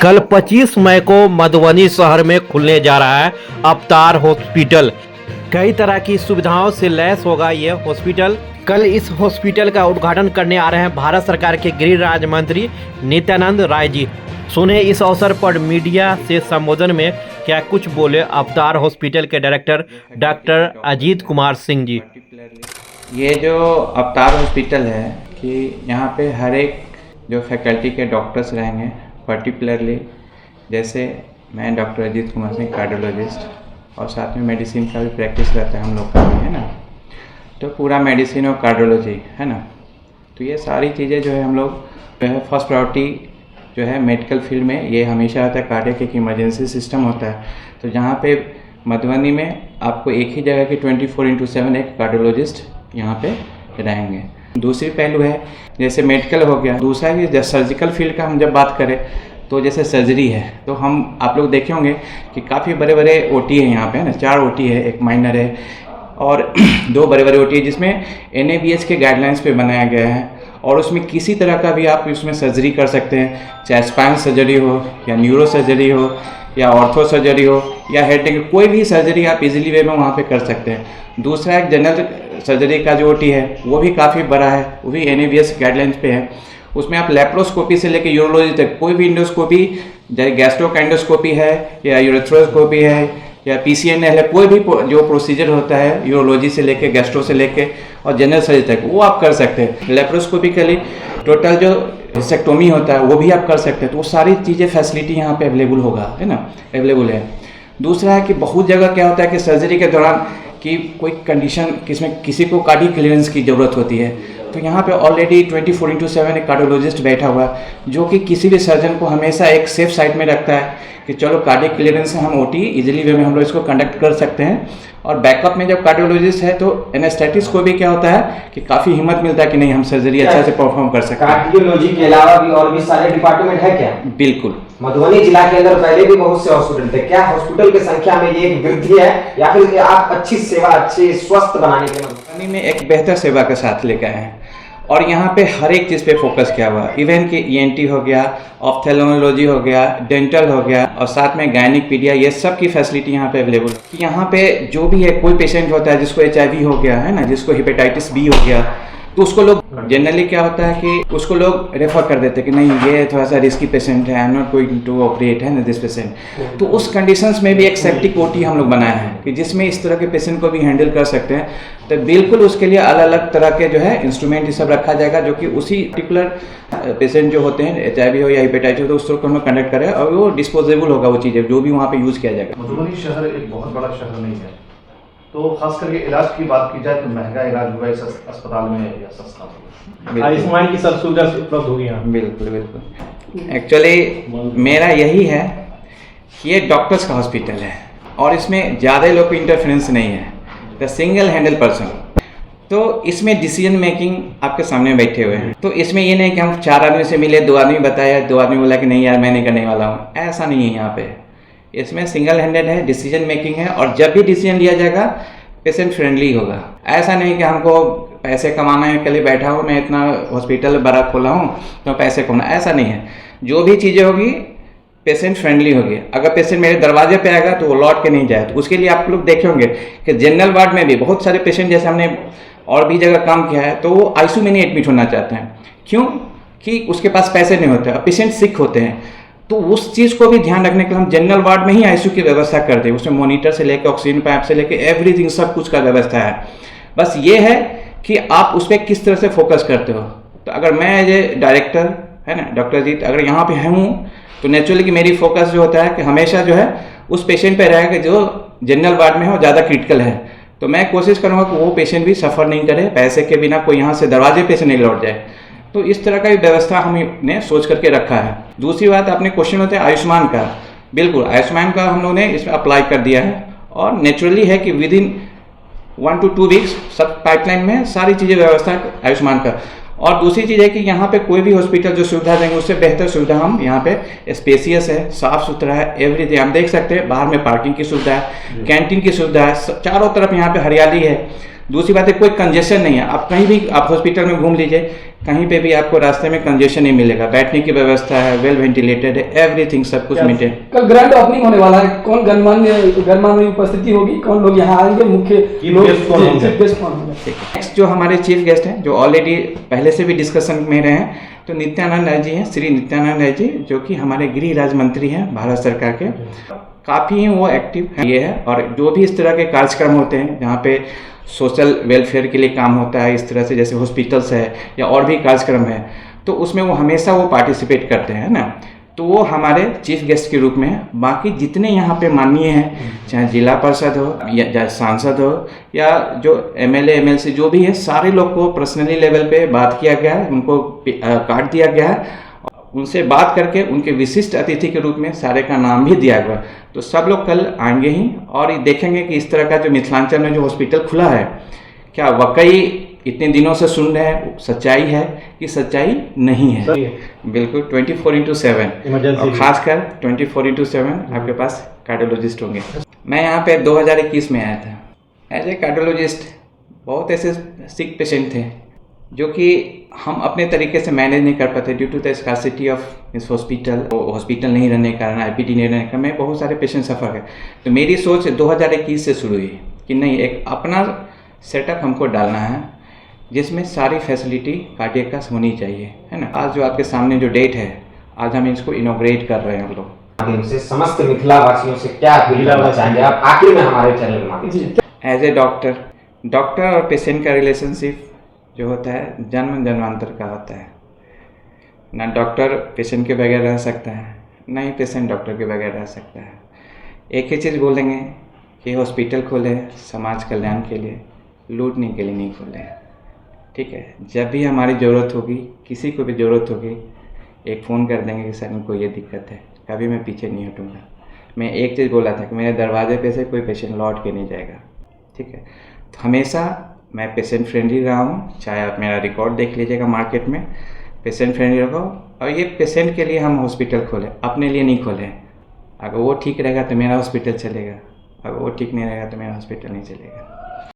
कल 25 मई को मधुबनी शहर में खुलने जा रहा है अवतार हॉस्पिटल। कई तरह की सुविधाओं से लैस होगा ये हॉस्पिटल। कल इस हॉस्पिटल का उद्घाटन करने आ रहे हैं भारत सरकार के गृह राज्य मंत्री नित्यानंद राय जी। सुने इस अवसर पर मीडिया से संबोधन में क्या कुछ बोले अवतार हॉस्पिटल के डायरेक्टर डॉक्टर अजीत कुमार सिंह जी। ये जो अवतार हॉस्पिटल है कि यहाँ पे हर एक जो फैकल्टी के डॉक्टर्स रहेंगे, पर्टिकुलरली जैसे मैं डॉक्टर अजीत कुमार सिंह कार्डियोलॉजिस्ट, और साथ में मेडिसिन का भी प्रैक्टिस रहता है हम लोग का भी, है ना। तो पूरा मेडिसिन और कार्डियोलॉजी है ना, तो ये सारी चीज़ें जो है हम लोग जो है फर्स्ट प्रायोरिटी जो है मेडिकल फील्ड में ये हमेशा आता है। कार्डियक एक इमरजेंसी सिस्टम होता है, तो जहाँ पे मधुबनी में आपको एक ही जगह की 24/7 एक कार्डियोलॉजिस्ट यहाँ पे रहेंगे। दूसरी पहलू है जैसे मेडिकल हो गया। दूसरा है कि सर्जिकल फील्ड का हम जब बात करें तो जैसे सर्जरी है, तो हम आप लोग देखे होंगे कि काफ़ी बड़े बड़े ओटी है यहाँ पे, है ना। 4 ओटी है, एक माइनर है और 2 बड़े बड़े ओटी है, जिसमें NABH के गाइडलाइंस पे बनाया गया है। और उसमें किसी तरह का भी आप उसमें सर्जरी कर सकते हैं, चाहे स्पाइन सर्जरी हो या न्यूरो सर्जरी हो या ऑर्थो सर्जरी हो या हेड नेक, कोई भी सर्जरी आप इजीली वे में वहाँ पे कर सकते हैं। दूसरा एक जनरल सर्जरी का जो ओटी है वो भी काफ़ी बड़ा है, वो भी NABH गाइडलाइंस पे है। उसमें आप लेप्रोस्कोपी से लेकर यूरोलॉजी तक कोई भी इंडोस्कोपी, जैसे गैस्ट्रोकाइंडोस्कोपी है या यूरेथ्रोस्कोपी है या PCNL है, कोई भी जो प्रोसीजर होता है यूरोलॉजी से लेके, गैस्ट्रो से लेके और जनरल सर्जरी तक, वो आप कर सकते हैं। लेप्रोस्कोपिकली टोटल जो हिस्टेक्टोमी होता है वो भी आप कर सकते हैं। तो वो सारी चीज़ें फैसिलिटी यहाँ पे अवेलेबल होगा, है ना, अवेलेबल है। दूसरा है कि बहुत जगह क्या होता है कि सर्जरी के दौरान कि कोई कंडीशन किसी को कार्डियक क्लीयरेंस की ज़रूरत होती है, तो यहाँ पे ऑलरेडी 24/7 एक कार्डियोलॉजिस्ट बैठा हुआ है जो कि किसी भी सर्जन को हमेशा एक सेफ साइड में रखता है कि चलो कार्डियक क्लीयरेंस से हम OT इजीली वे में हम लोग इसको कंडक्ट कर सकते हैं। और बैकअप में जब कार्डियोलॉजिस्ट है तो एनेस्थेटिस्ट को भी क्या होता है कि काफ़ी हिम्मत मिलता है कि नहीं हम सर्जरी अच्छा से परफॉर्म कर सकते हैं। कार्डियोलॉजी के अलावा भी और भी सारे डिपार्टमेंट है क्या? बिल्कुल। मधुबनी जिला के अंदर पहले भी बहुत से हॉस्पिटल थे, क्या हॉस्पिटल की संख्या में ये एक वृद्धि है या फिर आप अच्छी सेवा, अच्छी स्वस्थ बनाने के मधुबनी में एक बेहतर सेवा के साथ लेकर आए हैं और यहाँ पे हर एक चीज़ पे फोकस किया हुआ है। इवन कि ENT हो गया, ऑप्थेल्मोलॉजी हो गया, डेंटल हो गया और साथ में गायनिक पीडिया, ये सब की फैसिलिटी यहाँ पे अवेलेबल है। यहाँ पे जो भी है, कोई पेशेंट होता है जिसको HIV हो गया, है ना, जिसको हेपेटाइटिस B हो गया, तो उसको लोग जनरली क्या होता है कि उसको लोग रेफर कर देते हैं कि नहीं ये थोड़ा सा रिस्की पेशेंट है, I am not going to operate, है ना, दिस पेशेंट। तो उस कंडीशंस में भी एक सेप्टिक OT हम लोग बनाए हैं कि जिसमें इस तरह के पेशेंट को भी हैंडल कर सकते हैं। तो बिल्कुल उसके लिए अलग अलग तरह के जो है इंस्ट्रूमेंट ये सब रखा जाएगा, जो कि उसी पर्टिकुलर पेशेंट जो होते हैं HIV हो या हेपेटाइटिस हो, तो उस तरह को हम लोग कंडक्ट करें और वो डिस्पोजेबल होगा वो चीज़ें जो भी वहाँ पे यूज़ किया जाएगा। मधुबनी शहर एक बहुत बड़ा शहर नहीं है, तो खास करके इलाज की बात की जाए तो महंगा इलाज होगा इस अस्पताल में या सस्ता होगा? आयुष्मान की सब सुविधा उपलब्ध होगी यहाँ। बिल्कुल बिल्कुल। एक्चुअली मेरा यही है कि ये डॉक्टर्स का हॉस्पिटल है और इसमें ज़्यादा लोग को इंटरफेरेंस नहीं है, द सिंगल हैंडल पर्सन। तो इसमें डिसीजन मेकिंग आपके सामने बैठे हुए हैं। तो इसमें ये नहीं कि हम 4 आदमी से मिले, 2 आदमी बताया, 2 आदमी बोला कि नहीं यार मैं नहीं करने वाला हूँ, ऐसा नहीं है यहाँ पे। इसमें सिंगल हैंडेड है, डिसीजन मेकिंग है और जब भी डिसीजन लिया जाएगा पेशेंट फ्रेंडली होगा। ऐसा नहीं कि हमको पैसे कमाना है, के लिए बैठा हूँ मैं, इतना हॉस्पिटल बड़ा खोला हूँ तो पैसे कमाना, ऐसा नहीं है। जो भी चीज़ें होगी पेशेंट फ्रेंडली होगी। अगर पेशेंट मेरे दरवाजे पे आएगा तो वो लौट के नहीं जाए, तो उसके लिए आप लोग देखे होंगे कि जनरल वार्ड में भी बहुत सारे पेशेंट, जैसे हमने और भी जगह काम किया है, तो वो ICU में नहीं एडमिट होना चाहते हैं। क्यों? कि उसके पास पैसे नहीं होते और पेशेंट सिक होते हैं। तो उस चीज़ को भी ध्यान रखने के लिए हम जनरल वार्ड में ही ICU की व्यवस्था कर दें। उसमें मॉनिटर से लेकर ऑक्सीजन पाइप से लेकर एवरीथिंग, सब कुछ का व्यवस्था है। बस ये है कि आप उस पर किस तरह से फोकस करते हो। तो अगर मैं एज ए डायरेक्टर, है ना, डॉक्टर जी, अगर यहाँ पे हूँ तो नेचुरली कि मेरी फोकस जो होता है कि हमेशा जो है उस पेशेंट पे रहेगा जो जनरल वार्ड में है और ज़्यादा क्रिटिकल है। तो मैं कोशिश करूँगा कि वो पेशेंट भी सफ़र नहीं करे, पैसे के बिना कोई यहाँ से दरवाजे पे से नहीं लौट जाए। तो इस तरह का भी व्यवस्था हमने सोच करके रखा है। दूसरी बात, अपने क्वेश्चन होते हैं आयुष्मान का। बिल्कुल, आयुष्मान का हम लोगों ने इसमें अप्लाई कर दिया है और नेचुरली है कि विदिन 1 to 2 वीक्स सब पाइपलाइन में सारी चीज़ें व्यवस्था आयुष्मान का। और दूसरी चीज़ है कि यहाँ पे कोई भी हॉस्पिटल जो सुविधा देंगे उससे बेहतर सुविधा हम यहाँ पे, स्पेसियस है, साफ़ सुथरा है, एवरीथिंग आप देख सकते हैं। बाहर में पार्किंग की सुविधा है, कैंटीन की सुविधा है, चारों तरफ यहाँ पे हरियाली है। दूसरी बात है कोई कंजेशन नहीं है। आप कहीं भी आप हॉस्पिटल में घूम लीजिए, कहीं पे भी आपको रास्ते में कंजेशन नहीं मिलेगा, बैठने की व्यवस्था है, वेल वेंटिलेटेड है, एवरीथिंग सब कुछ मेंटेन। कल ग्रैंड ओपनिंग होने वाला है, कौन गणमान्य उपस्थिति होगी, कौन लोग यहाँ आएंगे, मुख्य लोग चीफ गेस्ट कौन होंगे? नेक्स्ट जो हमारे चीफ गेस्ट हैं, जो ऑलरेडी पहले से भी डिस्कशन में रहे हैं, तो नित्यानंद राय जी हैं, श्री नित्यानंद राय जी, जो कि हमारे गृह राज्य मंत्री हैं भारत सरकार के। काफ़ी वो एक्टिव है ये है, और जो भी इस तरह के कार्यक्रम होते हैं जहाँ पे सोशल वेलफेयर के लिए काम होता है, इस तरह से जैसे हॉस्पिटल्स है या और भी कार्यक्रम है, तो उसमें वो हमेशा वो पार्टिसिपेट करते हैं ना, तो वो हमारे चीफ गेस्ट के रूप में है। बाकी जितने यहाँ पे माननीय हैं, चाहे जिला परिषद हो या चाहे सांसद हो या जो एमएलए एमएलसी जो भी है, सारे लोग को पर्सनली लेवल पे बात किया गया है, उनको कार्ड दिया गया है, उनसे बात करके उनके विशिष्ट अतिथि के रूप में सारे का नाम भी दिया गया। तो सब लोग कल आएंगे ही और ये देखेंगे कि इस तरह का जो मिथिलांचल में जो हॉस्पिटल खुला है, क्या वाकई इतने दिनों से सुन रहे हैं सच्चाई है कि सच्चाई नहीं है। बिल्कुल 24/7 और खासकर 24/7 आपके पास कार्डियोलॉजिस्ट होंगे। मैं यहाँ पे 2021 में आया था एज ए कार्डियोलॉजिस्ट। बहुत ऐसे सिक पेशेंट थे जो कि हम अपने तरीके से मैनेज नहीं कर पाते due to the scarcity of इस हॉस्पिटल नहीं रहने के कारण, आईपीडी नहीं रहने के कारण में बहुत सारे पेशेंट सफ़र गए। तो मेरी सोच 2021 से शुरू हुई कि नहीं, एक अपना सेटअप हमको डालना है जिसमें सारी फैसिलिटी कार्डियक का होनी चाहिए, है ना। आज जो आपके सामने जो डेट है, आज हम इसको इनॉग्रेट कर रहे हैं हम लोग। से समस्त मिथिला वासियों से क्या अपील करना चाहेंगे आप आखिर में हमारे चैनल के माध्यम से? एज ए डॉक्टर और पेशेंट का रिलेशनशिप जो होता है जन्म जन्मांतर का होता है। ना डॉक्टर पेशेंट के बगैर रह सकता है, ना ही पेशेंट डॉक्टर के बगैर रह सकता है। एक ही चीज़ बोलेंगे कि हॉस्पिटल खोले समाज कल्याण के लिए, लूटने के लिए नहीं खोले, ठीक है। जब भी हमारी ज़रूरत होगी, किसी को भी ज़रूरत होगी, एक फ़ोन कर देंगे कि सर इनको ये दिक्कत है, कभी मैं पीछे नहीं हटूँगा। मैं एक चीज़ बोला था कि मेरे दरवाजे पे से कोई पेशेंट लौट के नहीं जाएगा, ठीक है। तो हमेशा मैं पेशेंट फ्रेंडली रहा हूँ, चाहे आप मेरा रिकॉर्ड देख लीजिएगा मार्केट में, पेशेंट फ्रेंडली रखो। और ये पेशेंट के लिए हम हॉस्पिटल खोले, अपने लिए नहीं खोले। अगर वो ठीक रहेगा तो मेरा हॉस्पिटल चलेगा, अगर वो ठीक नहीं रहेगा तो मेरा हॉस्पिटल नहीं चलेगा।